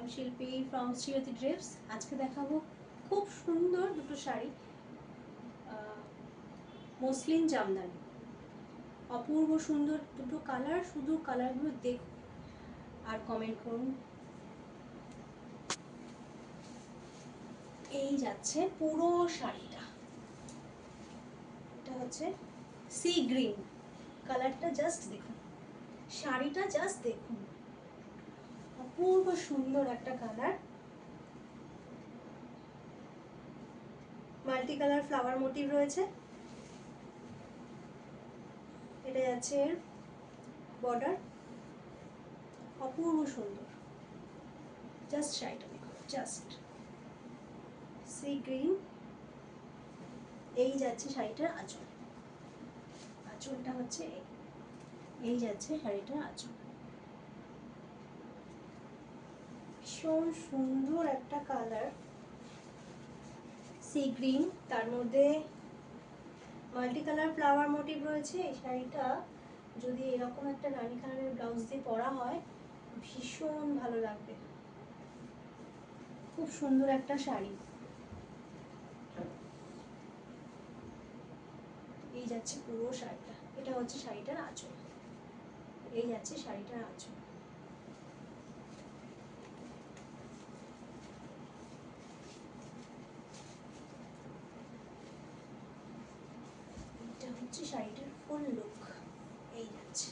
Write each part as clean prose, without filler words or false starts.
am Shilpi from Shriyati Drifts. আজকে দেখাবো খুব সুন্দর দুটো শাড়ি, মসলিন জামদানি। অপূর্ব সুন্দর দুটো কালার, শুধু কালারগুলো দেখুন আর কমেন্ট করুন। এই যাচ্ছে পুরো শাড়িটা, এটা হচ্ছে সি গ্রিন কালারটা, জাস্ট দেখুন, শাড়িটা জাস্ট দেখুন, অপূর্ব সুন্দর একটা colour. Multi colour flower motive রয়েছে। এটা যাচ্ছে এর বর্ডার, অপূর্ব সুন্দর। জাস্ট শাড়িটা দেখুন, জাস্ট সি গ্রিন। এই যাচ্ছে শাড়িটার আঁচল, আঁচলটা হচ্ছে এই যাচ্ছে শাড়িটার আঁচল। ভীষণ সুন্দর একটা কালার, সি গ্রিন, তার মধ্যে মাল্টি কালার ফ্লাওয়ার মোটিভ রয়েছে। এই শাড়িটা যদি এরকম একটা রানী কালারের ব্লাউজ দিয়ে পরা হয় ভীষণ ভালো লাগবে। খুব সুন্দর একটা শাড়ি। এই যাচ্ছে পুরো শাড়িটা, এটা হচ্ছে শাড়িটার আঁচল। এই যাচ্ছে শাড়িটার আঁচল। এটা হচ্ছে শাড়িটার ফুল লুক। এই যাচ্ছে,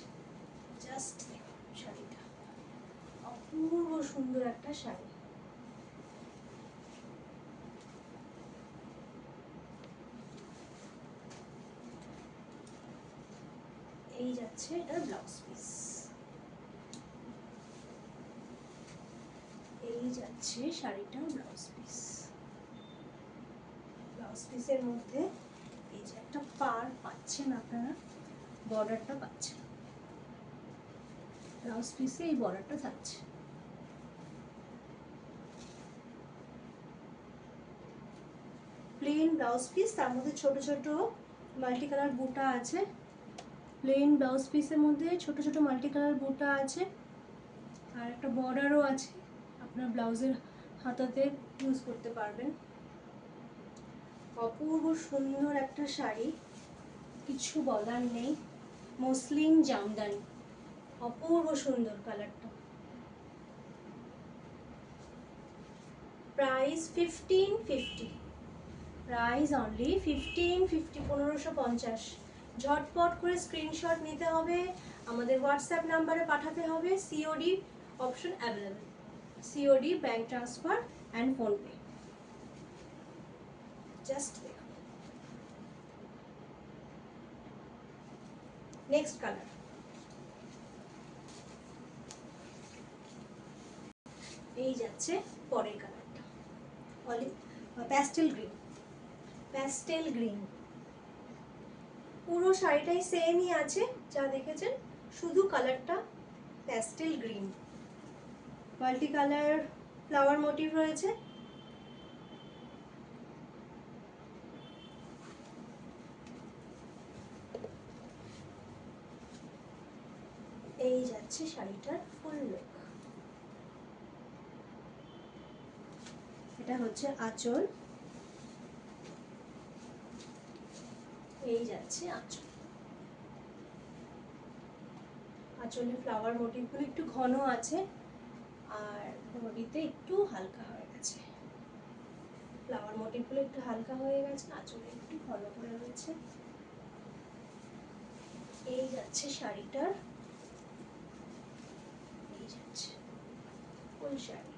জাস্ট দেখুন শাড়িটা, অপূর্ব সুন্দর একটা শাড়ি। এই যাচ্ছে এটার ব্লাউজ পিস। এই যাচ্ছে শাড়িটার ব্লাউজ পিস। ব্লাউজ পিসের মধ্যে এই যে একটা পার পাচ্ছেন আপনারা, বর্ডারটা পাচ্ছেন, ব্লাউজ পিসে এই বর্ডারটা থাকছে। প্লেন ব্লাউজ পিস, তার মধ্যে ছোট ছোট মাল্টি কালার বুটা আছে। প্লেন ব্লাউজ পিসের মধ্যে ছোট ছোট মাল্টি কালার বুটা আছে, আর একটা বর্ডারও আছে, আপনার ব্লাউজের হাতাতে ইউজ করতে পারবেন। অপূর্ব সুন্দর একটা শাড়ি, কিছু বলার নেই। মসলিন জামদানি, অপূর্ব সুন্দর কালারটা। Price 1550, price only 1550, 1550। ঝটপট করে স্ক্রিনশট নিতে হবে, আমাদের হোয়াটসঅ্যাপ নাম্বারে পাঠাতে হবে। COD option available, COD, bank transfer and PhonePe. Just দেখুন। নেক্সট কালার, এই যাচ্ছে পরের কালারটা, প্যাস্টেল গ্রিন। প্যাস্টেল গ্রিন, পুরো শাড়িটাই সেমই আছে যা দেখেছেন, শুধু কালারটা pastel green. Multi colour flower motive রয়েছে। এই যাচ্ছে শাড়িটার ফুল লুক। এটা হচ্ছে আঁচল, এই যাচ্ছে আঁচল। আঁচলের ফ্লাওয়ার মোটিভগুলো একটু ঘন আছে, আর বডিতে একটু হালকা হয়ে গেছে। ফ্লাওয়ার মোটিভগুলো একটু হালকা হয়ে গেছে, আঁচলে একটু ঘন করে রয়েছে। এই যাচ্ছে শাড়িটার, এই যাচ্ছে ফুল শাড়ি।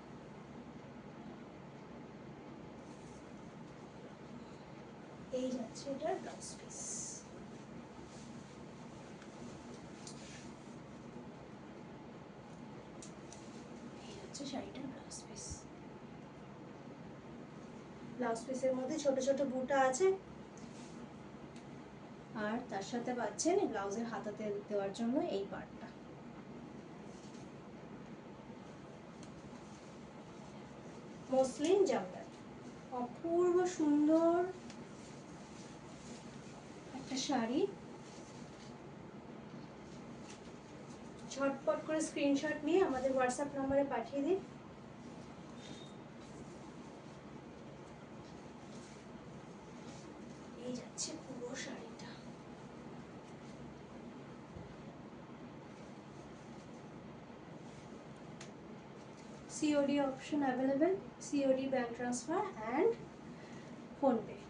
এই যাচ্ছে এটার ব্লাউজ পিস। এই হচ্ছে শাড়িটার ব্লাউজ পিস। ব্লাউজ পিসের মধ্যে ছোট ছোট বুটা আছে, আর তার সাথে পাচ্ছেন ব্লাউজের হাতাতে দেওয়ার জন্য এই পার্টটা। মসলিন জামদানি, অপূর্ব সুন্দর একটা শাড়ি। ঝটপট করে স্ক্রিনশট নিয়ে আমাদের হোয়াটসঅ্যাপ নম্বরে পাঠিয়ে দিন। যাচ্ছে পুরো শাড়িটা। COD option available, COD, bank transfer and phone pay.